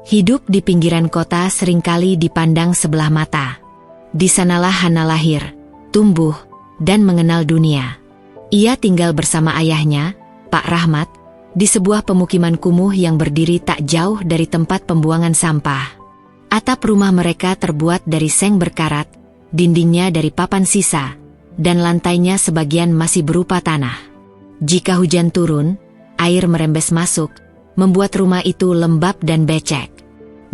Hidup di pinggiran kota seringkali dipandang sebelah mata. Di sanalah Hana lahir, tumbuh, dan mengenal dunia. Ia tinggal bersama ayahnya, Pak Rahmat, di sebuah pemukiman kumuh yang berdiri tak jauh dari tempat pembuangan sampah. Atap rumah mereka terbuat dari seng berkarat, dindingnya dari papan sisa, dan lantainya sebagian masih berupa tanah. Jika hujan turun, air merembes masuk, membuat rumah itu lembab dan becek.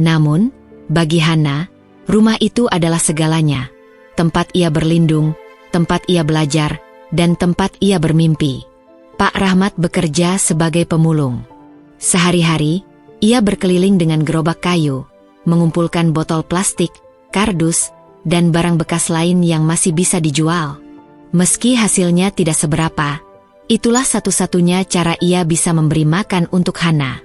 Namun, bagi Hana, rumah itu adalah segalanya. Tempat ia berlindung, tempat ia belajar, dan tempat ia bermimpi. Pak Rahmat bekerja sebagai pemulung. Sehari-hari, ia berkeliling dengan gerobak kayu, mengumpulkan botol plastik, kardus, dan barang bekas lain yang masih bisa dijual. Meski hasilnya tidak seberapa, itulah satu-satunya cara ia bisa memberi makan untuk Hana.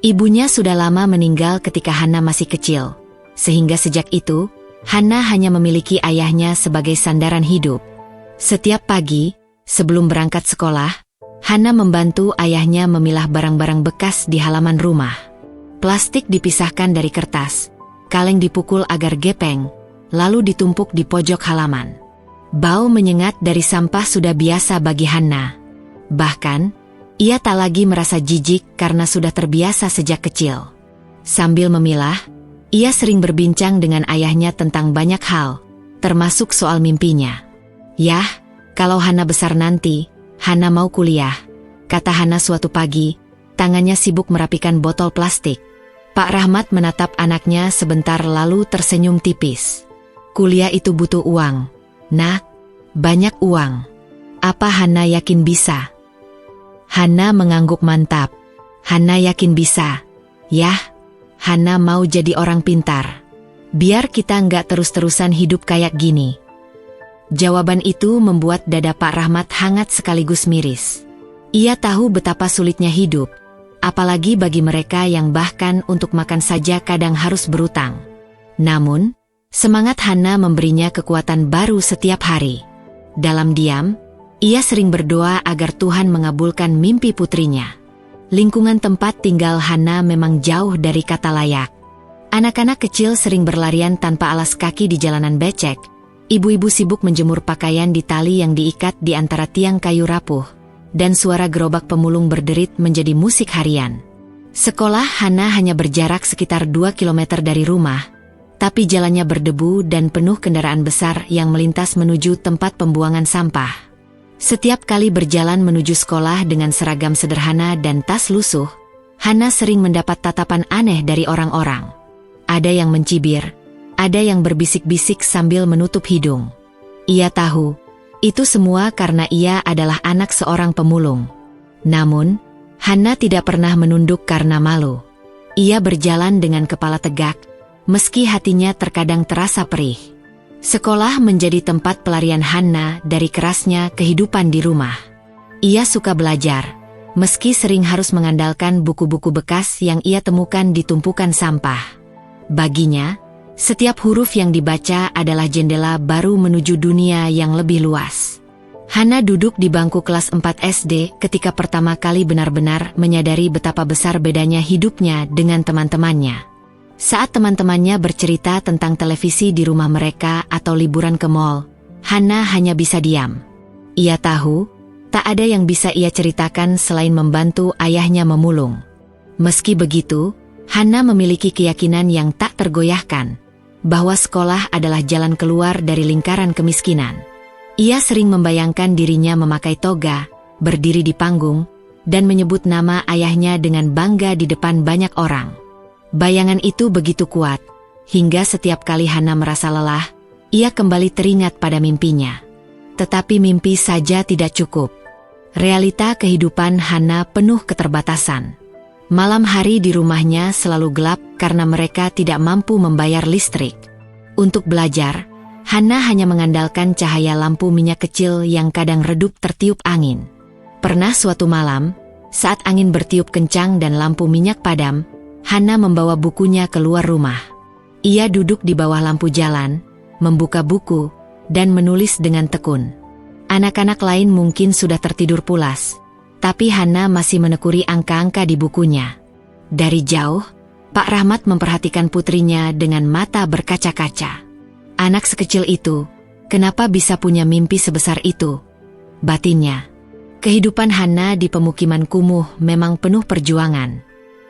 Ibunya sudah lama meninggal ketika Hana masih kecil, sehingga sejak itu, Hana hanya memiliki ayahnya sebagai sandaran hidup. Setiap pagi, sebelum berangkat sekolah, Hana membantu ayahnya memilah barang-barang bekas di halaman rumah. Plastik dipisahkan dari kertas, kaleng dipukul agar gepeng, lalu ditumpuk di pojok halaman. Bau menyengat dari sampah sudah biasa bagi Hana. Bahkan, ia tak lagi merasa jijik karena sudah terbiasa sejak kecil. Sambil memilah, ia sering berbincang dengan ayahnya tentang banyak hal, termasuk soal mimpinya. "Yah, kalau Hana besar nanti, Hana mau kuliah," kata Hana suatu pagi, tangannya sibuk merapikan botol plastik. Pak Rahmat menatap anaknya sebentar lalu tersenyum tipis. "Kuliah itu butuh uang, Nak, banyak uang. Apa Hana yakin bisa?" Hana mengangguk mantap. "Hana yakin bisa. Yah, Hana mau jadi orang pintar. Biar kita nggak terus-terusan hidup kayak gini." Jawaban itu membuat dada Pak Rahmat hangat sekaligus miris. Ia tahu betapa sulitnya hidup, apalagi bagi mereka yang bahkan untuk makan saja kadang harus berutang. Namun, semangat Hana memberinya kekuatan baru setiap hari. Dalam diam, ia sering berdoa agar Tuhan mengabulkan mimpi putrinya. Lingkungan tempat tinggal Hana memang jauh dari kata layak. Anak-anak kecil sering berlarian tanpa alas kaki di jalanan becek. Ibu-ibu sibuk menjemur pakaian di tali yang diikat di antara tiang kayu rapuh. Dan suara gerobak pemulung berderit menjadi musik harian. Sekolah Hana hanya berjarak sekitar 2 km dari rumah. Tapi jalannya berdebu dan penuh kendaraan besar yang melintas menuju tempat pembuangan sampah. Setiap kali berjalan menuju sekolah dengan seragam sederhana dan tas lusuh, Hana sering mendapat tatapan aneh dari orang-orang. Ada yang mencibir, ada yang berbisik-bisik sambil menutup hidung. Ia tahu, itu semua karena ia adalah anak seorang pemulung. Namun, Hana tidak pernah menunduk karena malu. Ia berjalan dengan kepala tegak, meski hatinya terkadang terasa perih. Sekolah menjadi tempat pelarian Hana dari kerasnya kehidupan di rumah. Ia suka belajar, meski sering harus mengandalkan buku-buku bekas yang ia temukan di tumpukan sampah. Baginya, setiap huruf yang dibaca adalah jendela baru menuju dunia yang lebih luas. Hana duduk di bangku kelas 4 SD ketika pertama kali benar-benar menyadari betapa besar bedanya hidupnya dengan teman-temannya. Saat teman-temannya bercerita tentang televisi di rumah mereka atau liburan ke mall, Hana hanya bisa diam. Ia tahu, tak ada yang bisa ia ceritakan selain membantu ayahnya memulung. Meski begitu, Hana memiliki keyakinan yang tak tergoyahkan, bahwa sekolah adalah jalan keluar dari lingkaran kemiskinan. Ia sering membayangkan dirinya memakai toga, berdiri di panggung, dan menyebut nama ayahnya dengan bangga di depan banyak orang. Bayangan itu begitu kuat, hingga setiap kali Hana merasa lelah, ia kembali teringat pada mimpinya. Tetapi mimpi saja tidak cukup. Realita kehidupan Hana penuh keterbatasan. Malam hari di rumahnya selalu gelap karena mereka tidak mampu membayar listrik. Untuk belajar, Hana hanya mengandalkan cahaya lampu minyak kecil yang kadang redup tertiup angin. Pernah suatu malam, saat angin bertiup kencang dan lampu minyak padam, Hana membawa bukunya keluar rumah. Ia duduk di bawah lampu jalan, membuka buku, dan menulis dengan tekun. Anak-anak lain mungkin sudah tertidur pulas, tapi Hana masih menekuni angka-angka di bukunya. Dari jauh, Pak Rahmat memperhatikan putrinya dengan mata berkaca-kaca. Anak sekecil itu, kenapa bisa punya mimpi sebesar itu? Batinnya. Kehidupan Hana di pemukiman kumuh memang penuh perjuangan.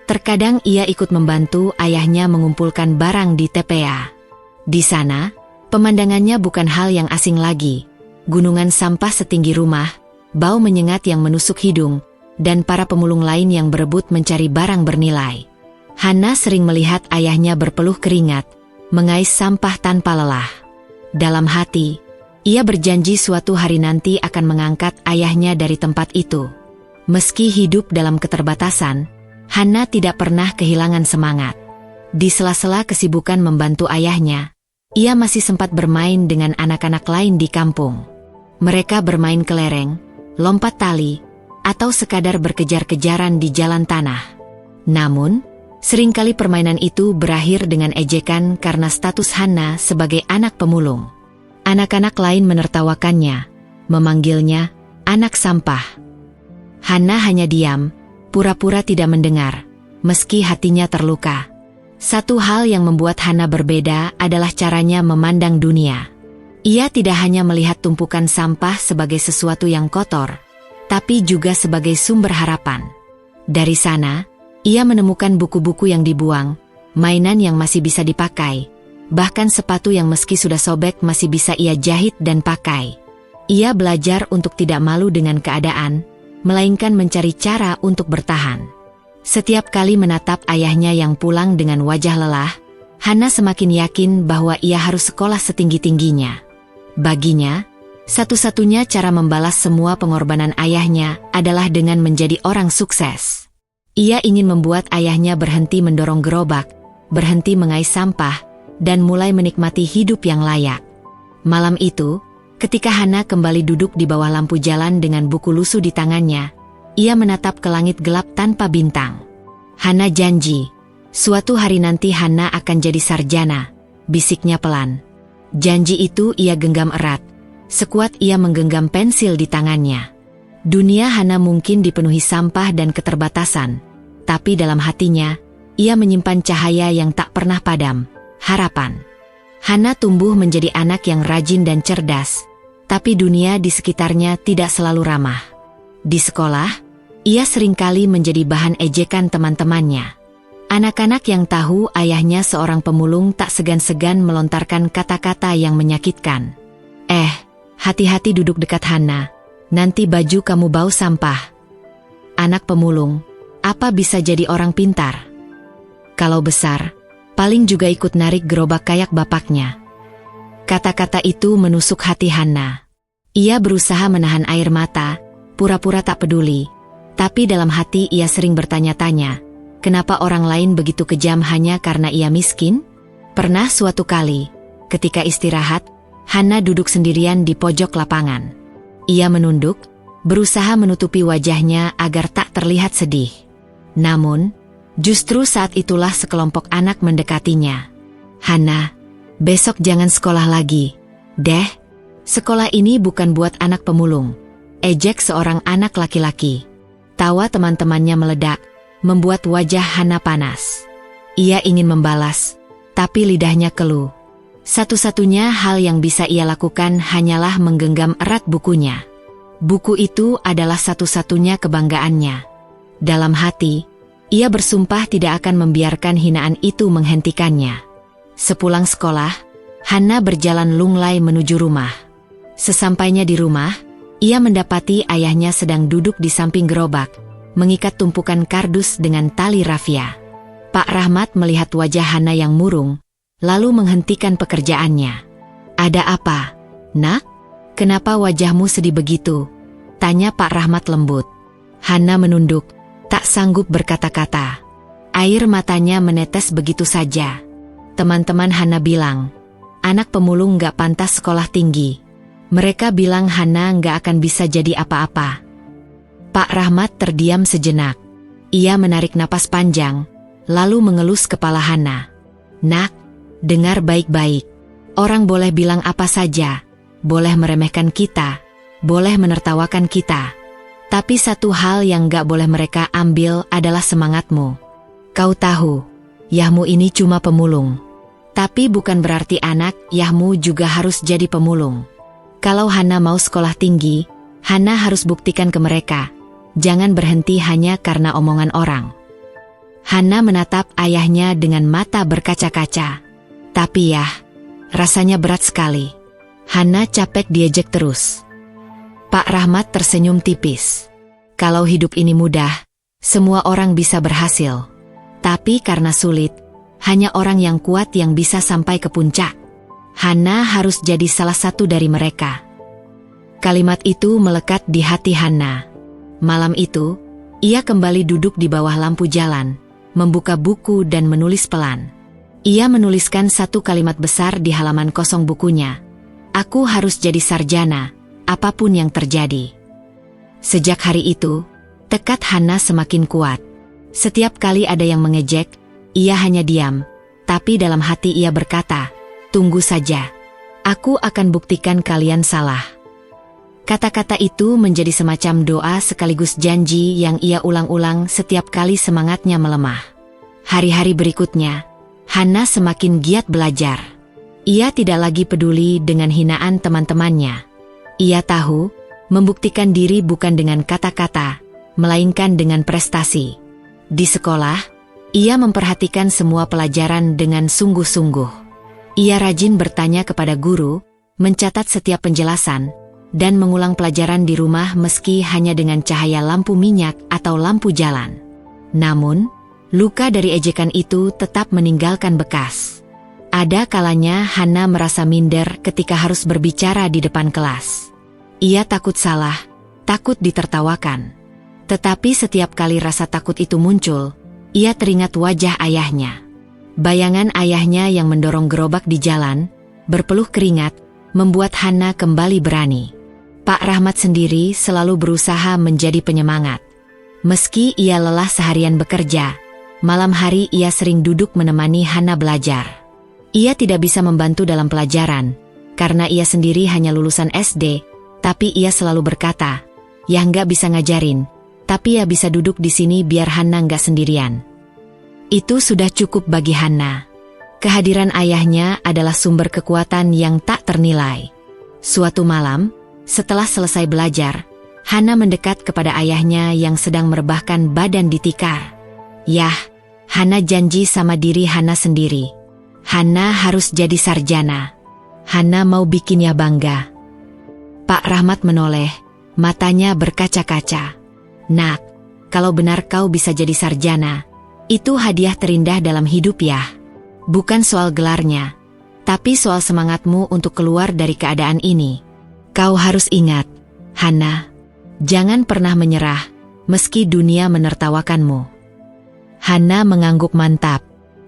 Terkadang ia ikut membantu ayahnya mengumpulkan barang di TPA. Di sana, pemandangannya bukan hal yang asing lagi. Gunungan sampah setinggi rumah, bau menyengat yang menusuk hidung, dan para pemulung lain yang berebut mencari barang bernilai. Hana sering melihat ayahnya berpeluh keringat, mengais sampah tanpa lelah. Dalam hati, ia berjanji suatu hari nanti akan mengangkat ayahnya dari tempat itu. Meski hidup dalam keterbatasan, Hana tidak pernah kehilangan semangat. Di sela-sela kesibukan membantu ayahnya, ia masih sempat bermain dengan anak-anak lain di kampung. Mereka bermain kelereng, lompat tali, atau sekadar berkejar-kejaran di jalan tanah. Namun, seringkali permainan itu berakhir dengan ejekan karena status Hana sebagai anak pemulung. Anak-anak lain menertawakannya, memanggilnya anak sampah. Hana hanya diam, pura-pura tidak mendengar, meski hatinya terluka. Satu hal yang membuat Hana berbeda adalah caranya memandang dunia. Ia tidak hanya melihat tumpukan sampah sebagai sesuatu yang kotor, tapi juga sebagai sumber harapan. Dari sana, ia menemukan buku-buku yang dibuang, mainan yang masih bisa dipakai, bahkan sepatu yang meski sudah sobek masih bisa ia jahit dan pakai. Ia belajar untuk tidak malu dengan keadaan, melainkan mencari cara untuk bertahan. Setiap kali menatap ayahnya yang pulang dengan wajah lelah, Hana semakin yakin bahwa ia harus sekolah setinggi-tingginya. Baginya, satu-satunya cara membalas semua pengorbanan ayahnya adalah dengan menjadi orang sukses. Ia ingin membuat ayahnya berhenti mendorong gerobak, berhenti mengais sampah, dan mulai menikmati hidup yang layak. Malam itu, ketika Hana kembali duduk di bawah lampu jalan dengan buku lusuh di tangannya, ia menatap ke langit gelap tanpa bintang. Hana janji, suatu hari nanti Hana akan jadi sarjana, bisiknya pelan. Janji itu ia genggam erat, sekuat ia menggenggam pensil di tangannya. Dunia Hana mungkin dipenuhi sampah dan keterbatasan, tapi dalam hatinya, ia menyimpan cahaya yang tak pernah padam, harapan. Hana tumbuh menjadi anak yang rajin dan cerdas, tapi dunia di sekitarnya tidak selalu ramah. Di sekolah, ia seringkali menjadi bahan ejekan teman-temannya. Anak-anak yang tahu ayahnya seorang pemulung tak segan-segan melontarkan kata-kata yang menyakitkan. Hati-hati duduk dekat Hana, nanti baju kamu bau sampah. Anak pemulung, apa bisa jadi orang pintar? Kalau besar, paling juga ikut narik gerobak kayak bapaknya. Kata-kata itu menusuk hati Hana. Ia berusaha menahan air mata, pura-pura tak peduli. Tapi dalam hati ia sering bertanya-tanya, kenapa orang lain begitu kejam hanya karena ia miskin? Pernah suatu kali, ketika istirahat, Hana duduk sendirian di pojok lapangan. Ia menunduk, berusaha menutupi wajahnya agar tak terlihat sedih. Namun, justru saat itulah sekelompok anak mendekatinya. Hana, besok jangan sekolah lagi. Deh, sekolah ini bukan buat anak pemulung. Ejek seorang anak laki-laki. Tawa teman-temannya meledak, membuat wajah Hana panas. Ia ingin membalas, tapi lidahnya keluh. Satu-satunya hal yang bisa ia lakukan hanyalah menggenggam erat bukunya. Buku itu adalah satu-satunya kebanggaannya. Dalam hati, ia bersumpah tidak akan membiarkan hinaan itu menghentikannya. Sepulang sekolah, Hana berjalan lunglai menuju rumah. Sesampainya di rumah, ia mendapati ayahnya sedang duduk di samping gerobak, mengikat tumpukan kardus dengan tali rafia. Pak Rahmat melihat wajah Hana yang murung, lalu menghentikan pekerjaannya. Ada apa, Nak? Kenapa wajahmu sedih begitu? Tanya Pak Rahmat lembut. Hana menunduk, tak sanggup berkata-kata. Air matanya menetes begitu saja. Teman-teman Hana bilang, anak pemulung gak pantas sekolah tinggi. Mereka bilang Hana gak akan bisa jadi apa-apa. Pak Rahmat terdiam sejenak. Ia menarik napas panjang, lalu mengelus kepala Hana. Nak, dengar baik-baik. Orang boleh bilang apa saja, boleh meremehkan kita, boleh menertawakan kita. Tapi satu hal yang gak boleh mereka ambil adalah semangatmu. Kau tahu, Yahmu ini cuma pemulung. Tapi bukan berarti anak Yahmu juga harus jadi pemulung. Kalau Hana mau sekolah tinggi, Hana harus buktikan ke mereka. Jangan berhenti hanya karena omongan orang. Hana menatap ayahnya dengan mata berkaca-kaca. Tapi ya, rasanya berat sekali. Hana capek diejek terus. Pak Rahmat tersenyum tipis. Kalau hidup ini mudah, semua orang bisa berhasil. Tapi karena sulit, hanya orang yang kuat yang bisa sampai ke puncak. Hana harus jadi salah satu dari mereka. Kalimat itu melekat di hati Hana. Malam itu, ia kembali duduk di bawah lampu jalan, membuka buku dan menulis pelan. Ia menuliskan satu kalimat besar di halaman kosong bukunya. Aku harus jadi sarjana, apapun yang terjadi. Sejak hari itu, tekad Hana semakin kuat. Setiap kali ada yang mengejek, ia hanya diam. Tapi dalam hati ia berkata, tunggu saja. Aku akan buktikan kalian salah. Kata-kata itu menjadi semacam doa sekaligus janji yang ia ulang-ulang setiap kali semangatnya melemah. Hari-hari berikutnya, Hana semakin giat belajar. Ia tidak lagi peduli dengan hinaan teman-temannya. Ia tahu, membuktikan diri bukan dengan kata-kata, melainkan dengan prestasi. Di sekolah, ia memperhatikan semua pelajaran dengan sungguh-sungguh. Ia rajin bertanya kepada guru, mencatat setiap penjelasan, dan mengulang pelajaran di rumah meski hanya dengan cahaya lampu minyak atau lampu jalan. Namun, luka dari ejekan itu tetap meninggalkan bekas. Ada kalanya Hana merasa minder ketika harus berbicara di depan kelas. Ia takut salah, takut ditertawakan. Tetapi setiap kali rasa takut itu muncul, ia teringat wajah ayahnya. Bayangan ayahnya yang mendorong gerobak di jalan, berpeluh keringat, membuat Hana kembali berani. Pak Rahmat sendiri selalu berusaha menjadi penyemangat. Meski ia lelah seharian bekerja, malam hari ia sering duduk menemani Hana belajar. Ia tidak bisa membantu dalam pelajaran, karena ia sendiri hanya lulusan SD, tapi ia selalu berkata, "Ya nggak bisa ngajarin, tapi ya bisa duduk di sini biar Hana nggak sendirian." Itu sudah cukup bagi Hana. Kehadiran ayahnya adalah sumber kekuatan yang tak ternilai. Suatu malam, setelah selesai belajar, Hana mendekat kepada ayahnya yang sedang merebahkan badan di tikar. Yah, Hana janji sama diri Hana sendiri. Hana harus jadi sarjana. Hana mau bikin ya bangga. Pak Rahmat menoleh, matanya berkaca-kaca. Nak, kalau benar kau bisa jadi sarjana, itu hadiah terindah dalam hidup ya. Bukan soal gelarnya, tapi soal semangatmu untuk keluar dari keadaan ini. Kau harus ingat, Hana, jangan pernah menyerah, meski dunia menertawakanmu. Hana mengangguk mantap.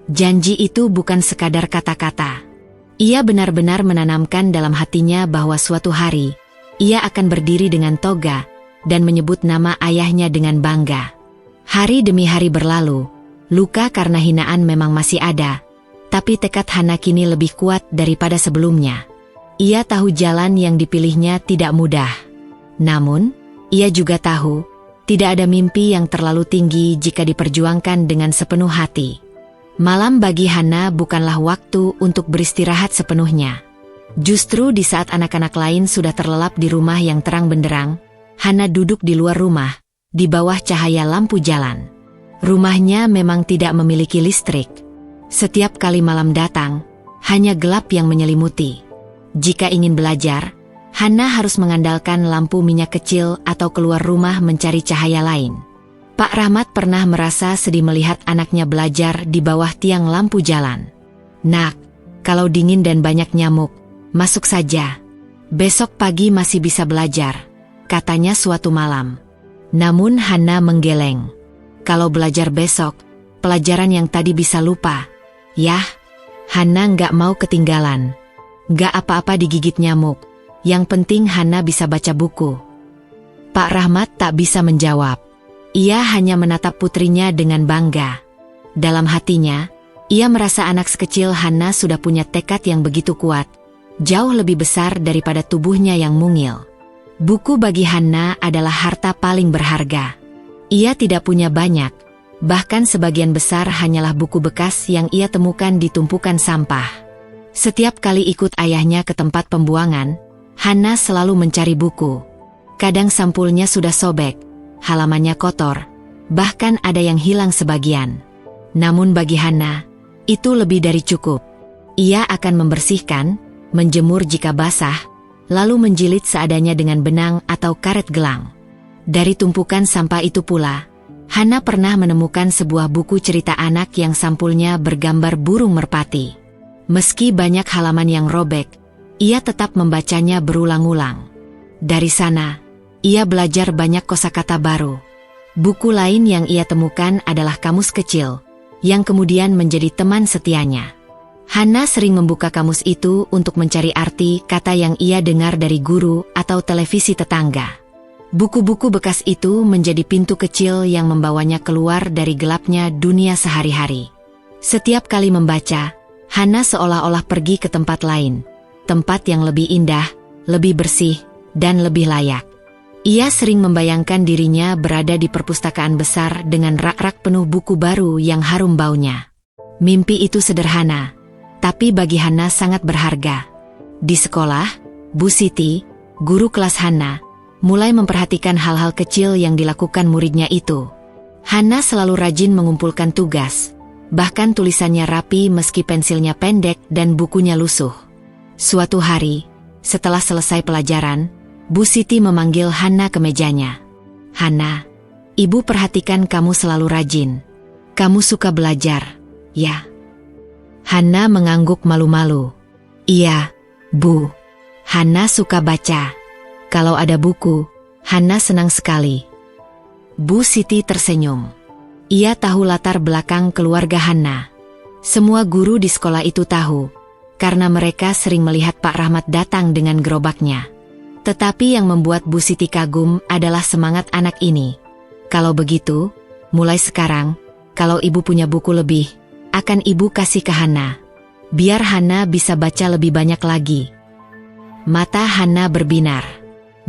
Janji itu bukan sekadar kata-kata. Ia benar-benar menanamkan dalam hatinya bahwa suatu hari, ia akan berdiri dengan toga, dan menyebut nama ayahnya dengan bangga. Hari demi hari berlalu, luka karena hinaan memang masih ada, tapi tekad Hana kini lebih kuat daripada sebelumnya. Ia tahu jalan yang dipilihnya tidak mudah. Namun, ia juga tahu, tidak ada mimpi yang terlalu tinggi jika diperjuangkan dengan sepenuh hati. Malam bagi Hana bukanlah waktu untuk beristirahat sepenuhnya. Justru di saat anak-anak lain sudah terlelap di rumah yang terang benderang, Hana duduk di luar rumah, di bawah cahaya lampu jalan. Rumahnya memang tidak memiliki listrik. Setiap kali malam datang, hanya gelap yang menyelimuti. Jika ingin belajar, Hana harus mengandalkan lampu minyak kecil atau keluar rumah mencari cahaya lain. Pak Rahmat pernah merasa sedih melihat anaknya belajar di bawah tiang lampu jalan. Nak, kalau dingin dan banyak nyamuk, masuk saja. Besok pagi masih bisa belajar, katanya suatu malam. Namun Hana menggeleng. Kalau belajar besok, pelajaran yang tadi bisa lupa. Yah, Hana nggak mau ketinggalan. Nggak apa-apa digigit nyamuk, yang penting Hana bisa baca buku. Pak Rahmat tak bisa menjawab. Ia hanya menatap putrinya dengan bangga. Dalam hatinya, ia merasa anak sekecil Hana sudah punya tekad yang begitu kuat, jauh lebih besar daripada tubuhnya yang mungil. Buku bagi Hana adalah harta paling berharga. Ia tidak punya banyak, Bahkan sebagian besar hanyalah buku bekas yang ia temukan di tumpukan sampah. Setiap kali ikut ayahnya ke tempat pembuangan, Hana selalu mencari buku. Kadang sampulnya sudah sobek, halamannya kotor, bahkan ada yang hilang sebagian. Namun bagi Hana, itu lebih dari cukup. Ia akan membersihkan, menjemur jika basah, lalu menjilid seadanya dengan benang atau karet gelang. Dari tumpukan sampah itu pula, Hana pernah menemukan sebuah buku cerita anak yang sampulnya bergambar burung merpati. Meski banyak halaman yang robek, ia tetap membacanya berulang-ulang. Dari sana, ia belajar banyak kosakata baru. Buku lain yang ia temukan adalah kamus kecil, yang kemudian menjadi teman setianya. Hana sering membuka kamus itu untuk mencari arti kata yang ia dengar dari guru atau televisi tetangga. Buku-buku bekas itu menjadi pintu kecil yang membawanya keluar dari gelapnya dunia sehari-hari. Setiap kali membaca, Hana seolah-olah pergi ke tempat lain, tempat yang lebih indah, lebih bersih, dan lebih layak. Ia sering membayangkan dirinya berada di perpustakaan besar dengan rak-rak penuh buku baru yang harum baunya. Mimpi itu sederhana, tapi bagi Hana sangat berharga. Di sekolah, Bu Siti, guru kelas Hana, mulai memperhatikan hal-hal kecil yang dilakukan muridnya itu. Hana selalu rajin mengumpulkan tugas, bahkan tulisannya rapi meski pensilnya pendek dan bukunya lusuh. Suatu hari, setelah selesai pelajaran, Bu Siti memanggil Hana ke mejanya. "Hana, Ibu perhatikan kamu selalu rajin. Kamu suka belajar, ya?" Hana mengangguk malu-malu. "Iya, Bu. Hana suka baca. Kalau ada buku, Hana senang sekali." Bu Siti tersenyum. Ia tahu latar belakang keluarga Hana. Semua guru di sekolah itu tahu, karena mereka sering melihat Pak Rahmat datang dengan gerobaknya. Tetapi yang membuat Bu Siti kagum adalah semangat anak ini. "Kalau begitu, mulai sekarang, kalau Ibu punya buku lebih, akan Ibu kasih ke Hana. Biar Hana bisa baca lebih banyak lagi." Mata Hana berbinar.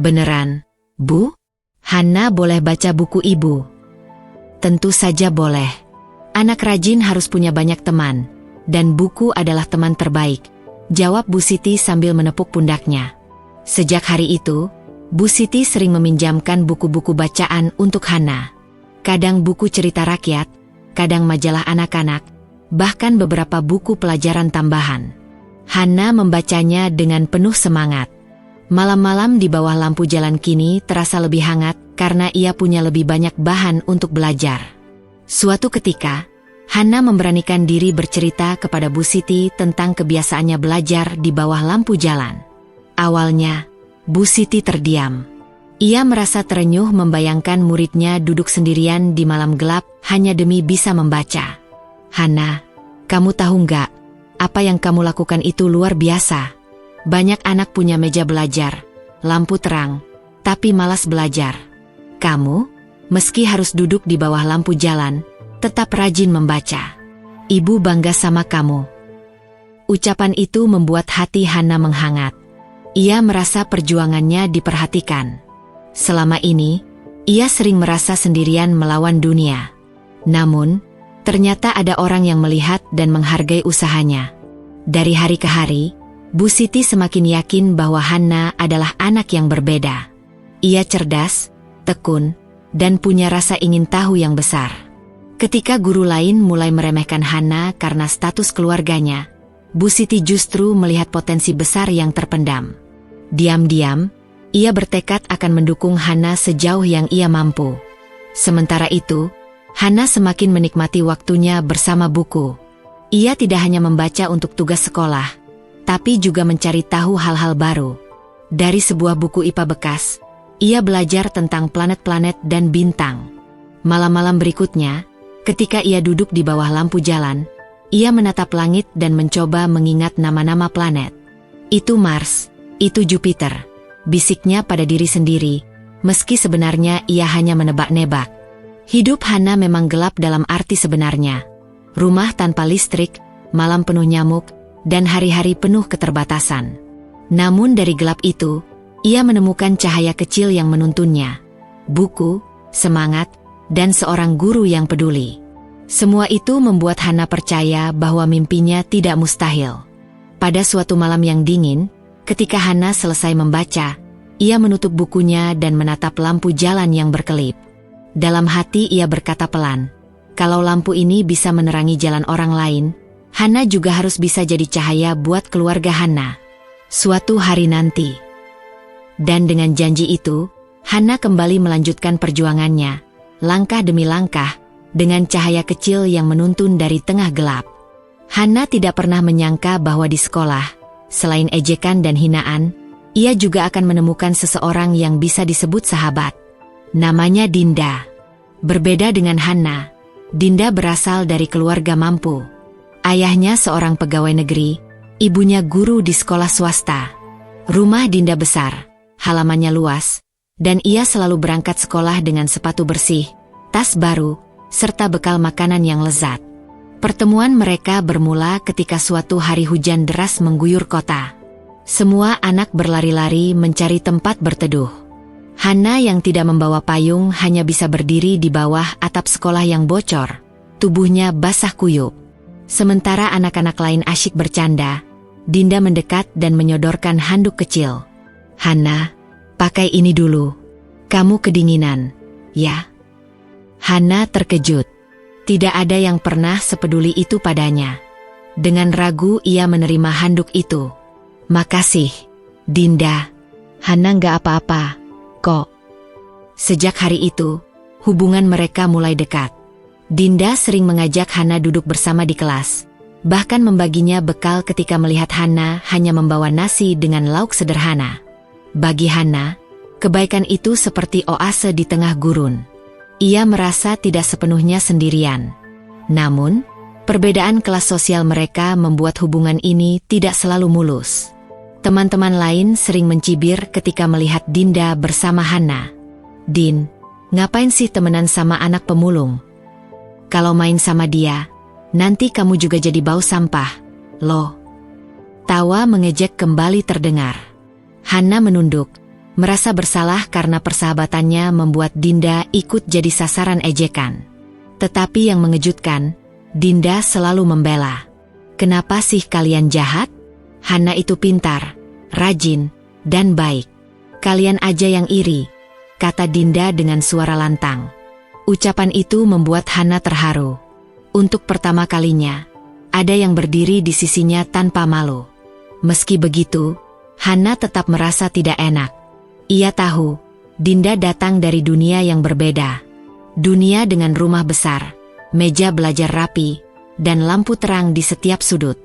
"Beneran, Bu? Hana boleh baca buku Ibu?" "Tentu saja boleh. Anak rajin harus punya banyak teman, dan buku adalah teman terbaik," jawab Bu Siti sambil menepuk pundaknya. Sejak hari itu, Bu Siti sering meminjamkan buku-buku bacaan untuk Hana. Kadang buku cerita rakyat, kadang majalah anak-anak, bahkan beberapa buku pelajaran tambahan. Hana membacanya dengan penuh semangat. Malam-malam di bawah lampu jalan kini terasa lebih hangat karena ia punya lebih banyak bahan untuk belajar. Suatu ketika, Hana memberanikan diri bercerita kepada Bu Siti tentang kebiasaannya belajar di bawah lampu jalan. Awalnya, Bu Siti terdiam. Ia merasa terenyuh membayangkan muridnya duduk sendirian di malam gelap hanya demi bisa membaca. "Hana, kamu tahu nggak, apa yang kamu lakukan itu luar biasa. Banyak anak punya meja belajar, lampu terang, tapi malas belajar. Kamu, meski harus duduk di bawah lampu jalan, tetap rajin membaca. Ibu bangga sama kamu." Ucapan itu membuat hati Hana menghangat. Ia merasa perjuangannya diperhatikan. Selama ini, ia sering merasa sendirian melawan dunia. Namun, ternyata ada orang yang melihat dan menghargai usahanya. Dari hari ke hari, Bu Siti semakin yakin bahwa Hana adalah anak yang berbeda. Ia cerdas, tekun, dan punya rasa ingin tahu yang besar. Ketika guru lain mulai meremehkan Hana karena status keluarganya, Bu Siti justru melihat potensi besar yang terpendam. Diam-diam, ia bertekad akan mendukung Hana sejauh yang ia mampu. Sementara itu, Hana semakin menikmati waktunya bersama buku. Ia tidak hanya membaca untuk tugas sekolah, tapi juga mencari tahu hal-hal baru. Dari sebuah buku IPA bekas, ia belajar tentang planet-planet dan bintang. Malam-malam berikutnya, ketika ia duduk di bawah lampu jalan, ia menatap langit dan mencoba mengingat nama-nama planet. "Itu Mars, itu Jupiter," bisiknya pada diri sendiri, meski sebenarnya ia hanya menebak-nebak. Hidup Hana memang gelap dalam arti sebenarnya. Rumah tanpa listrik, malam penuh nyamuk, dan hari-hari penuh keterbatasan. Namun dari gelap itu, ia menemukan cahaya kecil yang menuntunnya. Buku, semangat, dan seorang guru yang peduli. Semua itu membuat Hana percaya bahwa mimpinya tidak mustahil. Pada suatu malam yang dingin, ketika Hana selesai membaca, ia menutup bukunya dan menatap lampu jalan yang berkelip. Dalam hati ia berkata pelan, kalau lampu ini bisa menerangi jalan orang lain, Hana juga harus bisa jadi cahaya buat keluarga Hana suatu hari nanti. Dan dengan janji itu, Hana kembali melanjutkan perjuangannya, langkah demi langkah, dengan cahaya kecil yang menuntun dari tengah gelap. Hana tidak pernah menyangka bahwa di sekolah, selain ejekan dan hinaan, ia juga akan menemukan seseorang yang bisa disebut sahabat. Namanya Dinda. Berbeda dengan Hana, Dinda berasal dari keluarga mampu. Ayahnya seorang pegawai negeri, ibunya guru di sekolah swasta. Rumah Dinda besar, halamannya luas, dan ia selalu berangkat sekolah dengan sepatu bersih, tas baru, serta bekal makanan yang lezat. Pertemuan mereka bermula ketika suatu hari hujan deras mengguyur kota. Semua anak berlari-lari mencari tempat berteduh. Hana yang tidak membawa payung hanya bisa berdiri di bawah atap sekolah yang bocor. Tubuhnya basah kuyup. Sementara anak-anak lain asyik bercanda, Dinda mendekat dan menyodorkan handuk kecil. Hana, pakai ini dulu. Kamu kedinginan, ya? Hana terkejut. Tidak ada yang pernah sepeduli itu padanya. Dengan ragu ia menerima handuk itu. Makasih, Dinda. Hana nggak apa-apa, kok. Sejak hari itu, hubungan mereka mulai dekat. Dinda sering mengajak Hana duduk bersama di kelas, bahkan membaginya bekal ketika melihat Hana hanya membawa nasi dengan lauk sederhana. Bagi Hana, kebaikan itu seperti oase di tengah gurun. Ia merasa tidak sepenuhnya sendirian. Namun, perbedaan kelas sosial mereka membuat hubungan ini tidak selalu mulus. Teman-teman lain sering mencibir ketika melihat Dinda bersama Hana. Din, ngapain sih temenan sama anak pemulung? Kalau main sama dia, nanti kamu juga jadi bau sampah, loh. Tawa mengejek kembali terdengar. Hana menunduk, merasa bersalah karena persahabatannya membuat Dinda ikut jadi sasaran ejekan. Tetapi yang mengejutkan, Dinda selalu membela. Kenapa sih kalian jahat? Hana itu pintar, rajin, dan baik. Kalian aja yang iri, kata Dinda dengan suara lantang. Ucapan itu membuat Hana terharu. Untuk pertama kalinya, ada yang berdiri di sisinya tanpa malu. Meski begitu, Hana tetap merasa tidak enak. Ia tahu, Dinda datang dari dunia yang berbeda. Dunia dengan rumah besar, meja belajar rapi, dan lampu terang di setiap sudut.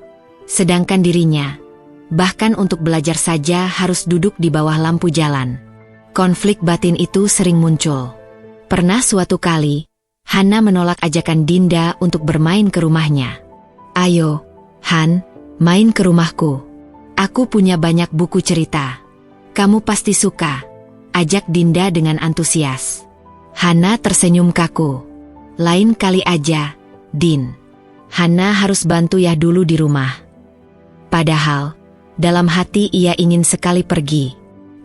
Sedangkan dirinya, bahkan untuk belajar saja harus duduk di bawah lampu jalan. Konflik batin itu sering muncul. Pernah suatu kali, Hana menolak ajakan Dinda untuk bermain ke rumahnya. Ayo, Han, main ke rumahku. Aku punya banyak buku cerita. Kamu pasti suka, ajak Dinda dengan antusias. Hana tersenyum kaku. Lain kali aja, Din. Hana harus bantu ya dulu di rumah. Padahal, dalam hati ia ingin sekali pergi.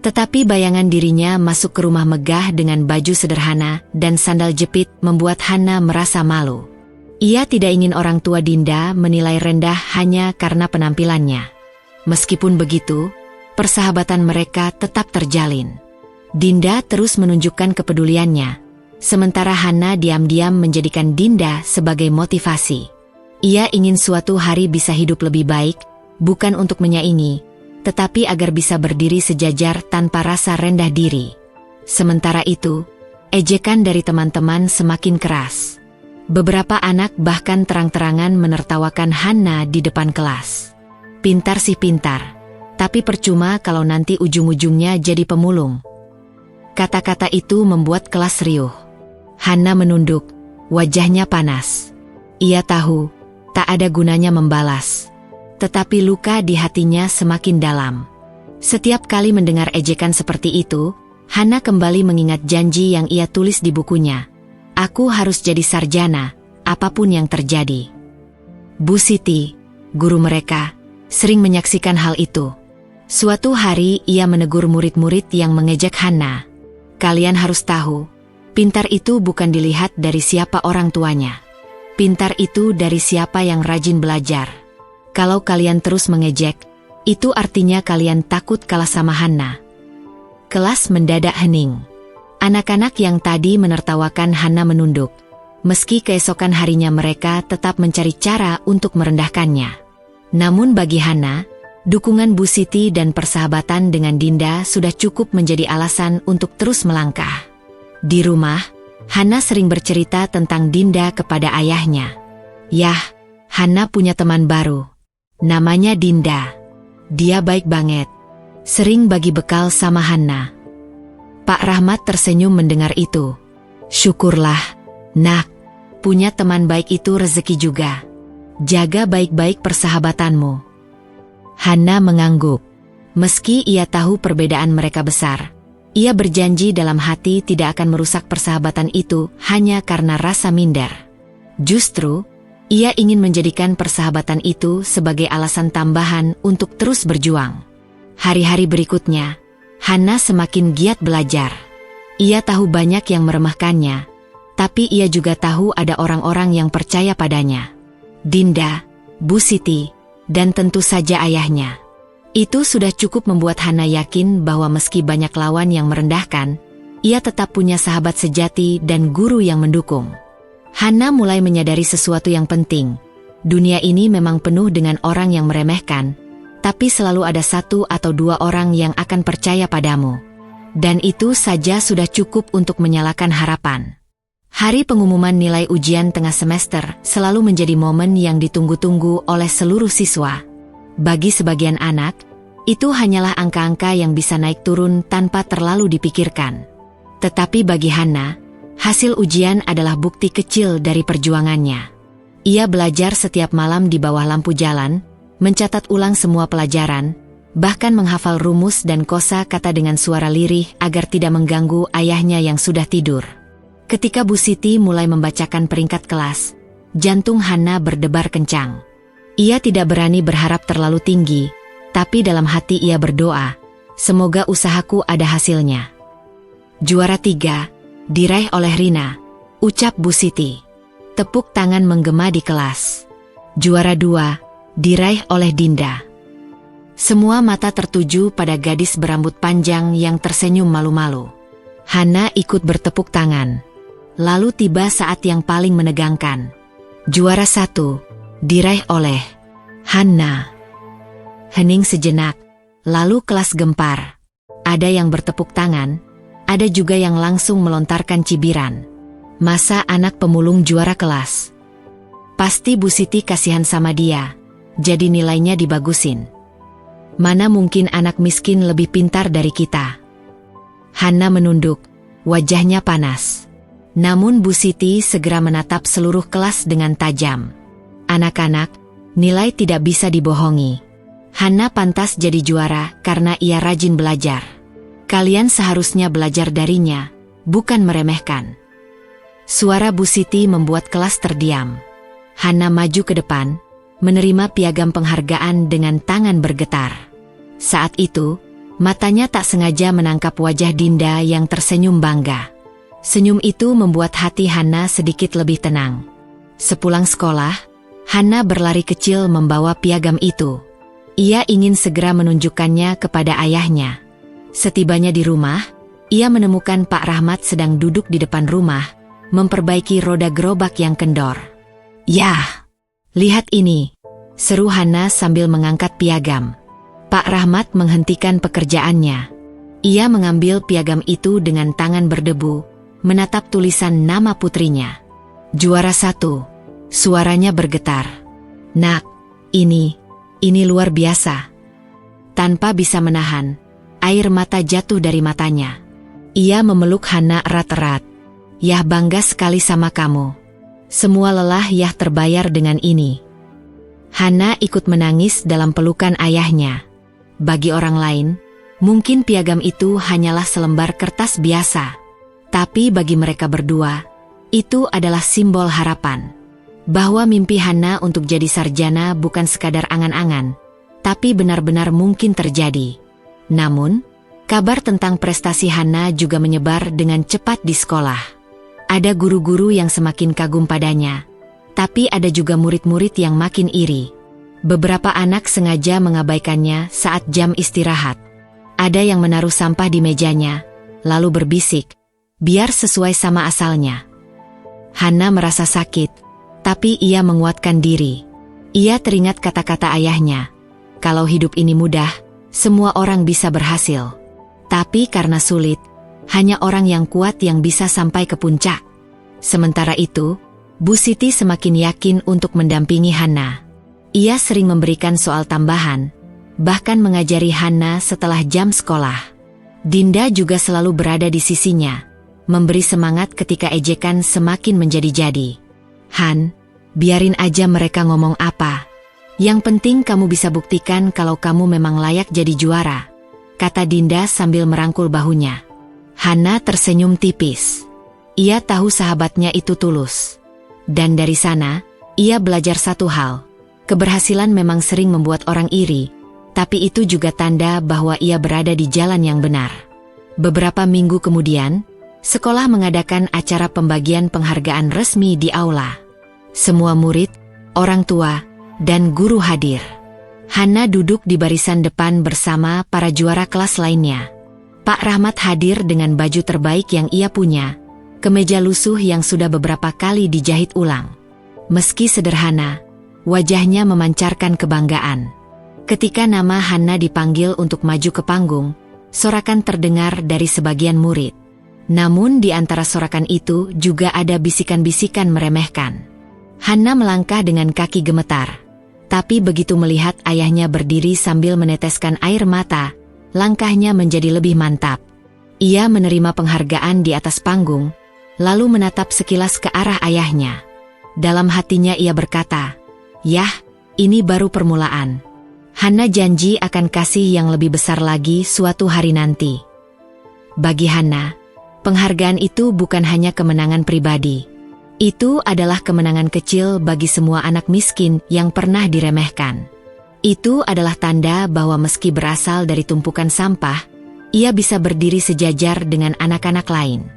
Tetapi bayangan dirinya masuk ke rumah megah dengan baju sederhana dan sandal jepit membuat Hana merasa malu. Ia tidak ingin orang tua Dinda menilai rendah hanya karena penampilannya. Meskipun begitu, persahabatan mereka tetap terjalin. Dinda terus menunjukkan kepeduliannya, sementara Hana diam-diam menjadikan Dinda sebagai motivasi. Ia ingin suatu hari bisa hidup lebih baik, bukan untuk menyaingi, tetapi agar bisa berdiri sejajar tanpa rasa rendah diri. Sementara itu, ejekan dari teman-teman semakin keras. Beberapa anak bahkan terang-terangan menertawakan Hana di depan kelas. Pintar sih pintar. Tapi percuma kalau nanti ujung-ujungnya jadi pemulung. Kata-kata itu membuat kelas riuh. Hana menunduk, wajahnya panas. Ia tahu, tak ada gunanya membalas. Tetapi luka di hatinya semakin dalam. Setiap kali mendengar ejekan seperti itu, Hana kembali mengingat janji yang ia tulis di bukunya. Aku harus jadi sarjana, apapun yang terjadi. Bu Siti, guru mereka, sering menyaksikan hal itu. Suatu hari ia menegur murid-murid yang mengejek Hana. Kalian harus tahu, pintar itu bukan dilihat dari siapa orang tuanya. Pintar itu dari siapa yang rajin belajar. Kalau kalian terus mengejek, itu artinya kalian takut kalah sama Hana. Kelas mendadak hening. Anak-anak yang tadi menertawakan Hana menunduk. Meski keesokan harinya mereka tetap mencari cara untuk merendahkannya. Namun bagi Hana, dukungan Bu Siti dan persahabatan dengan Dinda sudah cukup menjadi alasan untuk terus melangkah. Di rumah, Hana sering bercerita tentang Dinda kepada ayahnya. Yah, Hana punya teman baru. Namanya Dinda. Dia baik banget. Sering bagi bekal sama Hana. Pak Rahmat tersenyum mendengar itu. Syukurlah, nak. Punya teman baik itu rezeki juga. Jaga baik-baik persahabatanmu. Hana mengangguk. Meski ia tahu perbedaan mereka besar, ia berjanji dalam hati tidak akan merusak persahabatan itu hanya karena rasa minder. Justru, ia ingin menjadikan persahabatan itu sebagai alasan tambahan untuk terus berjuang. Hari-hari berikutnya, Hana semakin giat belajar. Ia tahu banyak yang meremehkannya, tapi ia juga tahu ada orang-orang yang percaya padanya. Dinda, Bu Siti, dan tentu saja ayahnya. Itu sudah cukup membuat Hana yakin bahwa meski banyak lawan yang merendahkan, ia tetap punya sahabat sejati dan guru yang mendukung. Hana mulai menyadari sesuatu yang penting. Dunia ini memang penuh dengan orang yang meremehkan, tapi selalu ada satu atau dua orang yang akan percaya padamu. Dan itu saja sudah cukup untuk menyalakan harapan. Hari pengumuman nilai ujian tengah semester selalu menjadi momen yang ditunggu-tunggu oleh seluruh siswa. Bagi sebagian anak, itu hanyalah angka-angka yang bisa naik turun tanpa terlalu dipikirkan. Tetapi bagi Hana, hasil ujian adalah bukti kecil dari perjuangannya. Ia belajar setiap malam di bawah lampu jalan, mencatat ulang semua pelajaran, bahkan menghafal rumus dan kosa kata dengan suara lirih agar tidak mengganggu ayahnya yang sudah tidur. Ketika Bu Siti mulai membacakan peringkat kelas, jantung Hana berdebar kencang. Ia tidak berani berharap terlalu tinggi, tapi dalam hati ia berdoa, semoga usahaku ada hasilnya. Juara 3, diraih oleh Rina, ucap Bu Siti. Tepuk tangan menggema di kelas. Juara 2, diraih oleh Dinda. Semua mata tertuju pada gadis berambut panjang yang tersenyum malu-malu. Hana ikut bertepuk tangan. Lalu tiba saat yang paling menegangkan. Juara 1, diraih oleh Hana. Hening sejenak, lalu kelas gempar. Ada yang bertepuk tangan, ada juga yang langsung melontarkan cibiran. Masa anak pemulung juara kelas? Pasti Bu Siti kasihan sama dia, jadi nilainya dibagusin. Mana mungkin anak miskin lebih pintar dari kita? Hana menunduk, wajahnya panas. Namun Bu Siti segera menatap seluruh kelas dengan tajam. Anak-anak, nilai tidak bisa dibohongi. Hana pantas jadi juara karena ia rajin belajar. Kalian seharusnya belajar darinya, bukan meremehkan. Suara Bu Siti membuat kelas terdiam. Hana maju ke depan, menerima piagam penghargaan dengan tangan bergetar. Saat itu, matanya tak sengaja menangkap wajah Dinda yang tersenyum bangga. Senyum itu membuat hati Hana sedikit lebih tenang. Sepulang sekolah, Hana berlari kecil membawa piagam itu. Ia ingin segera menunjukkannya kepada ayahnya. Setibanya di rumah, ia menemukan Pak Rahmat sedang duduk di depan rumah, memperbaiki roda gerobak yang kendor. "Yah, lihat ini," seru Hana sambil mengangkat piagam. Pak Rahmat menghentikan pekerjaannya. Ia mengambil piagam itu dengan tangan berdebu, menatap tulisan nama putrinya. Juara 1, suaranya bergetar. "Nak, ini luar biasa." Tanpa bisa menahan, air mata jatuh dari matanya. Ia memeluk Hana erat-erat. "Yah, bangga sekali sama kamu. Semua lelah Yah terbayar dengan ini." Hana ikut menangis dalam pelukan ayahnya. Bagi orang lain, mungkin piagam itu hanyalah selembar kertas biasa. Tapi bagi mereka berdua, itu adalah simbol harapan. Bahwa mimpi Hana untuk jadi sarjana bukan sekadar angan-angan, tapi benar-benar mungkin terjadi. Namun, kabar tentang prestasi Hana juga menyebar dengan cepat di sekolah. Ada guru-guru yang semakin kagum padanya, Tapi ada juga murid-murid yang makin iri. Beberapa anak sengaja mengabaikannya saat jam istirahat. Ada yang menaruh sampah di mejanya, lalu berbisik, biar sesuai sama asalnya. Hana merasa sakit, tapi ia menguatkan diri. Ia teringat kata-kata ayahnya, kalau hidup ini mudah, semua orang bisa berhasil. Tapi karena sulit, hanya orang yang kuat yang bisa sampai ke puncak. Sementara itu, Bu Siti semakin yakin untuk mendampingi Hana. Ia sering memberikan soal tambahan, bahkan mengajari Hana setelah jam sekolah. Dinda juga selalu berada di sisinya, memberi semangat ketika ejekan semakin menjadi-jadi. Han, biarin aja mereka ngomong apa. Yang penting kamu bisa buktikan kalau kamu memang layak jadi juara, kata Dinda sambil merangkul bahunya. Hana tersenyum tipis. Ia tahu sahabatnya itu tulus. Dan dari sana, ia belajar satu hal. Keberhasilan memang sering membuat orang iri, tapi itu juga tanda bahwa ia berada di jalan yang benar. Beberapa minggu kemudian, sekolah mengadakan acara pembagian penghargaan resmi di aula. Semua murid, orang tua, dan guru hadir. Hana duduk di barisan depan bersama para juara kelas lainnya. Pak Rahmat hadir dengan baju terbaik yang ia punya, kemeja lusuh yang sudah beberapa kali dijahit ulang. Meski sederhana, wajahnya memancarkan kebanggaan. Ketika nama Hana dipanggil untuk maju ke panggung, sorakan terdengar dari sebagian murid. Namun di antara sorakan itu juga ada bisikan-bisikan meremehkan. Hana melangkah dengan kaki gemetar. Tapi begitu melihat ayahnya berdiri sambil meneteskan air mata, langkahnya menjadi lebih mantap. Ia menerima penghargaan di atas panggung, lalu menatap sekilas ke arah ayahnya. Dalam hatinya ia berkata, "Yah, ini baru permulaan. Hana janji akan kasih yang lebih besar lagi suatu hari nanti." Bagi Hana, penghargaan itu bukan hanya kemenangan pribadi. Itu adalah kemenangan kecil bagi semua anak miskin yang pernah diremehkan. Itu adalah tanda bahwa meski berasal dari tumpukan sampah, ia bisa berdiri sejajar dengan anak-anak lain.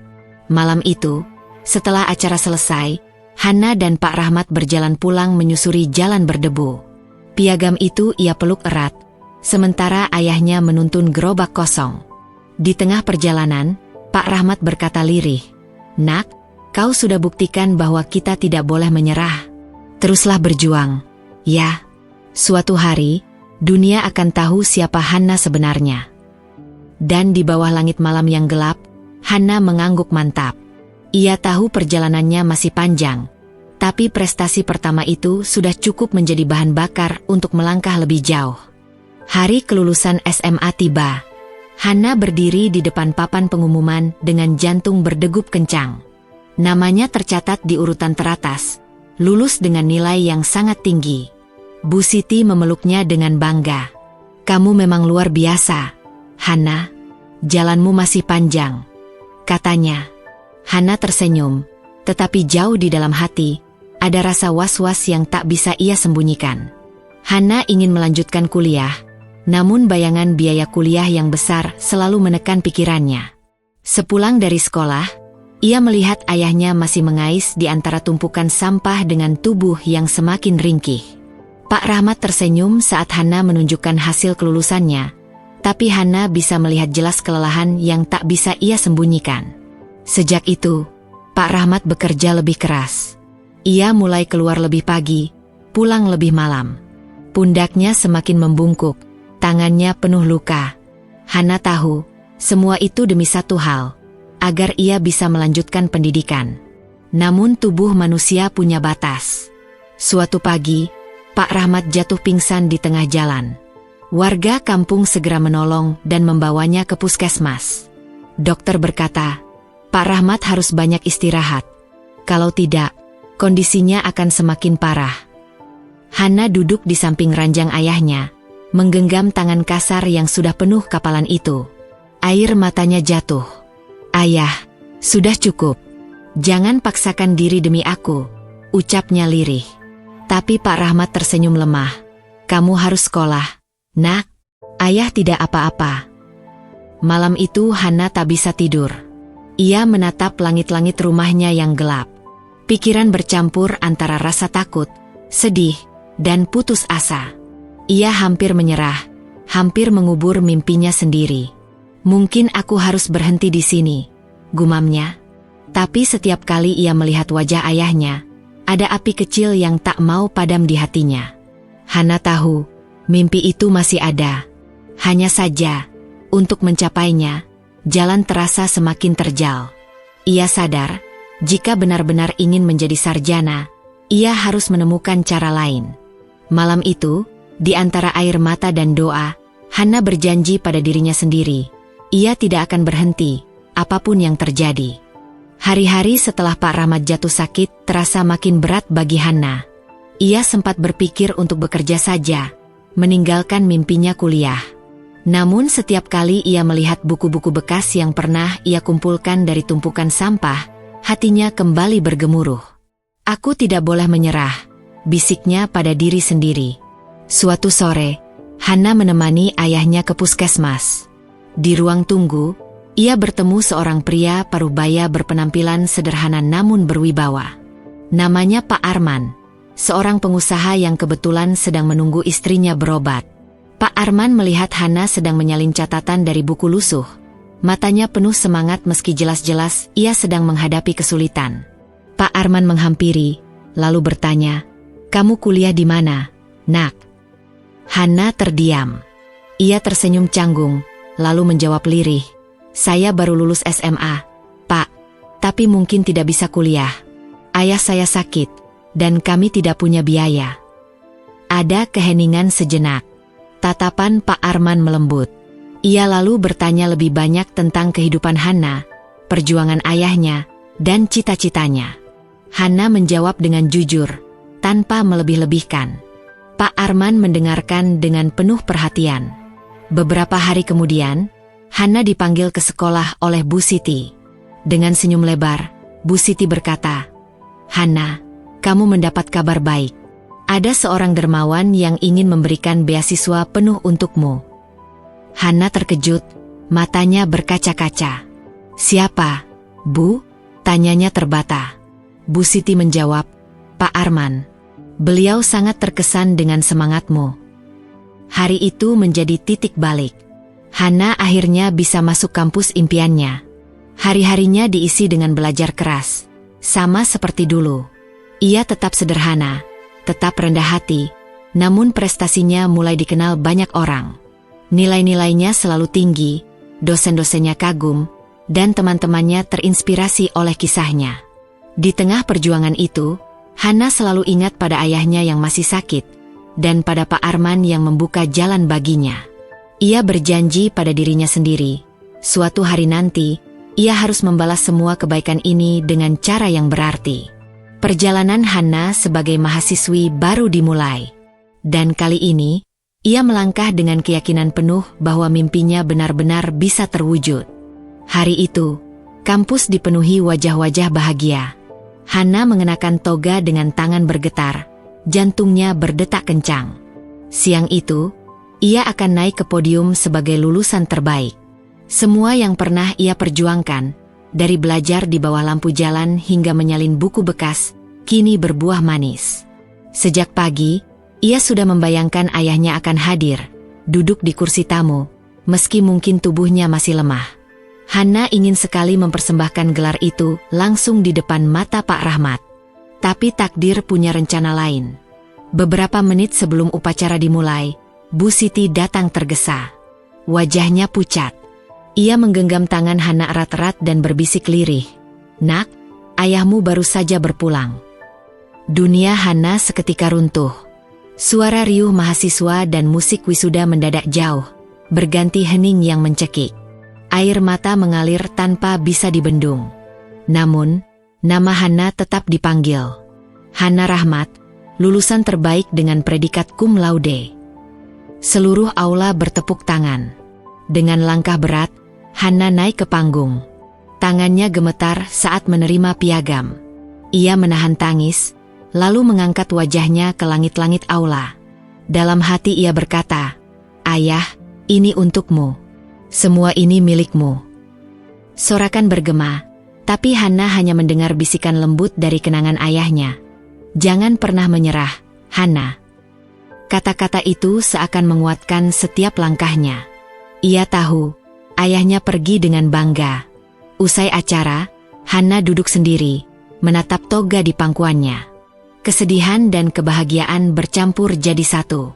Malam itu, setelah acara selesai, Hana dan Pak Rahmat berjalan pulang menyusuri jalan berdebu. Piagam itu ia peluk erat, sementara ayahnya menuntun gerobak kosong. Di tengah perjalanan, Pak Rahmat berkata lirih, "Nak, kau sudah buktikan bahwa kita tidak boleh menyerah. Teruslah berjuang. Ya, suatu hari, dunia akan tahu siapa Hana sebenarnya." Dan di bawah langit malam yang gelap, Hana mengangguk mantap. Ia tahu perjalanannya masih panjang, tapi prestasi pertama itu sudah cukup menjadi bahan bakar untuk melangkah lebih jauh. Hari kelulusan SMA tiba. Hana berdiri di depan papan pengumuman dengan jantung berdegup kencang. Namanya tercatat di urutan teratas, lulus dengan nilai yang sangat tinggi. Bu Siti memeluknya dengan bangga. "Kamu memang luar biasa, Hana. Jalanmu masih panjang," katanya. Hana tersenyum, tetapi jauh di dalam hati, ada rasa was-was yang tak bisa ia sembunyikan. Hana ingin melanjutkan kuliah, namun bayangan biaya kuliah yang besar selalu menekan pikirannya. Sepulang dari sekolah, ia melihat ayahnya masih mengais di antara tumpukan sampah dengan tubuh yang semakin ringkih. Pak Rahmat tersenyum saat Hana menunjukkan hasil kelulusannya, tapi Hana bisa melihat jelas kelelahan yang tak bisa ia sembunyikan. Sejak itu, Pak Rahmat bekerja lebih keras. Ia mulai keluar lebih pagi, pulang lebih malam. Pundaknya semakin membungkuk, tangannya penuh luka. Hana tahu, semua itu demi satu hal, agar ia bisa melanjutkan pendidikan. Namun tubuh manusia punya batas. Suatu pagi, Pak Rahmat jatuh pingsan di tengah jalan. Warga kampung segera menolong dan membawanya ke puskesmas. Dokter berkata, "Pak Rahmat harus banyak istirahat. Kalau tidak, kondisinya akan semakin parah." Hana duduk di samping ranjang ayahnya, menggenggam tangan kasar yang sudah penuh kapalan itu. Air matanya jatuh. "Ayah, sudah cukup. Jangan paksakan diri demi aku," ucapnya lirih. Tapi Pak Rahmat tersenyum lemah. "Kamu harus sekolah, Nak. Ayah tidak apa-apa." Malam itu Hana tak bisa tidur. Ia menatap langit-langit rumahnya yang gelap. Pikiran bercampur antara rasa takut, sedih, dan putus asa. Ia hampir menyerah, hampir mengubur mimpinya sendiri. Mungkin aku harus berhenti di sini, gumamnya. Tapi setiap kali ia melihat wajah ayahnya, ada api kecil yang tak mau padam di hatinya. Hana tahu, mimpi itu masih ada. Hanya saja, untuk mencapainya, jalan terasa semakin terjal. Ia sadar, jika benar-benar ingin menjadi sarjana, ia harus menemukan cara lain. Malam itu, di antara air mata dan doa, Hana berjanji pada dirinya sendiri, ia tidak akan berhenti, apapun yang terjadi. Hari-hari setelah Pak Rahmat jatuh sakit terasa makin berat bagi Hana. Ia sempat berpikir untuk bekerja saja, meninggalkan mimpinya kuliah. Namun setiap kali ia melihat buku-buku bekas yang pernah ia kumpulkan dari tumpukan sampah, hatinya kembali bergemuruh. Aku tidak boleh menyerah, bisiknya pada diri sendiri. Suatu sore, Hana menemani ayahnya ke puskesmas. Di ruang tunggu, ia bertemu seorang pria parubaya berpenampilan sederhana namun berwibawa. Namanya Pak Arman, seorang pengusaha yang kebetulan sedang menunggu istrinya berobat. Pak Arman melihat Hana sedang menyalin catatan dari buku lusuh. Matanya penuh semangat meski jelas-jelas ia sedang menghadapi kesulitan. Pak Arman menghampiri, lalu bertanya, "Kamu kuliah di mana, Nak?" Hana terdiam. Ia tersenyum canggung, lalu menjawab lirih, "Saya baru lulus SMA, Pak, tapi mungkin tidak bisa kuliah. Ayah saya sakit, dan kami tidak punya biaya." Ada keheningan sejenak. Tatapan Pak Arman melembut. Ia lalu bertanya lebih banyak tentang kehidupan Hana, perjuangan ayahnya, dan cita-citanya. Hana menjawab dengan jujur, tanpa melebih-lebihkan. Pak Arman mendengarkan dengan penuh perhatian. Beberapa hari kemudian, Hana dipanggil ke sekolah oleh Bu Siti. Dengan senyum lebar, Bu Siti berkata, "Hana, kamu mendapat kabar baik. Ada seorang dermawan yang ingin memberikan beasiswa penuh untukmu." Hana terkejut, matanya berkaca-kaca. "Siapa, Bu?" tanyanya terbata. Bu Siti menjawab, "Pak Arman. Beliau sangat terkesan dengan semangatmu." Hari itu menjadi titik balik. Hana akhirnya bisa masuk kampus impiannya. Hari-harinya diisi dengan belajar keras, sama seperti dulu. Ia tetap sederhana, tetap rendah hati, namun prestasinya mulai dikenal banyak orang. Nilai-nilainya selalu tinggi, dosen-dosennya kagum, dan teman-temannya terinspirasi oleh kisahnya. Di tengah perjuangan itu, Hana selalu ingat pada ayahnya yang masih sakit, dan pada Pak Arman yang membuka jalan baginya. Ia berjanji pada dirinya sendiri, suatu hari nanti, ia harus membalas semua kebaikan ini dengan cara yang berarti. Perjalanan Hana sebagai mahasiswi baru dimulai. Dan kali ini, ia melangkah dengan keyakinan penuh bahwa mimpinya benar-benar bisa terwujud. Hari itu, kampus dipenuhi wajah-wajah bahagia. Hana mengenakan toga dengan tangan bergetar, jantungnya berdetak kencang. Siang itu, ia akan naik ke podium sebagai lulusan terbaik. Semua yang pernah ia perjuangkan, dari belajar di bawah lampu jalan hingga menyalin buku bekas, kini berbuah manis. Sejak pagi, ia sudah membayangkan ayahnya akan hadir, duduk di kursi tamu, meski mungkin tubuhnya masih lemah. Hana ingin sekali mempersembahkan gelar itu langsung di depan mata Pak Rahmat. Tapi takdir punya rencana lain. Beberapa menit sebelum upacara dimulai, Bu Siti datang tergesa. Wajahnya pucat. Ia menggenggam tangan Hana erat-erat dan berbisik lirih, "Nak, ayahmu baru saja berpulang." Dunia Hana seketika runtuh. Suara riuh mahasiswa dan musik wisuda mendadak jauh, berganti hening yang mencekik. Air mata mengalir tanpa bisa dibendung. Namun, nama Hana tetap dipanggil. Hana Rahmat, lulusan terbaik dengan predikat cum laude. Seluruh aula bertepuk tangan. Dengan langkah berat, Hana naik ke panggung. Tangannya gemetar saat menerima piagam. Ia menahan tangis, lalu mengangkat wajahnya ke langit-langit aula. Dalam hati ia berkata, "Ayah, ini untukmu. Semua ini milikmu." Sorakan bergema, Tapi Hana hanya mendengar bisikan lembut dari kenangan ayahnya. "Jangan pernah menyerah, Hana." Kata-kata itu seakan menguatkan setiap langkahnya. Ia tahu, ayahnya pergi dengan bangga. Usai acara, Hana duduk sendiri, menatap toga di pangkuannya. Kesedihan dan kebahagiaan bercampur jadi satu.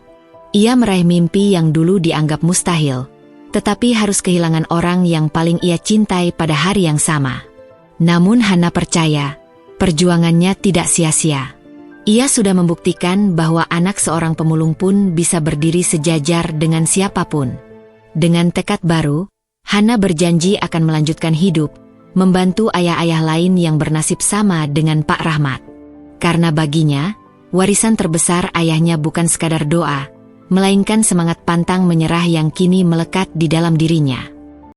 Ia meraih mimpi yang dulu dianggap mustahil, tetapi harus kehilangan orang yang paling ia cintai pada hari yang sama. Namun Hana percaya, perjuangannya tidak sia-sia. Ia sudah membuktikan bahwa anak seorang pemulung pun bisa berdiri sejajar dengan siapapun. Dengan tekad baru, Hana berjanji akan melanjutkan hidup, membantu ayah-ayah lain yang bernasib sama dengan Pak Rahmat. Karena baginya, warisan terbesar ayahnya bukan sekadar doa, melainkan semangat pantang menyerah yang kini melekat di dalam dirinya.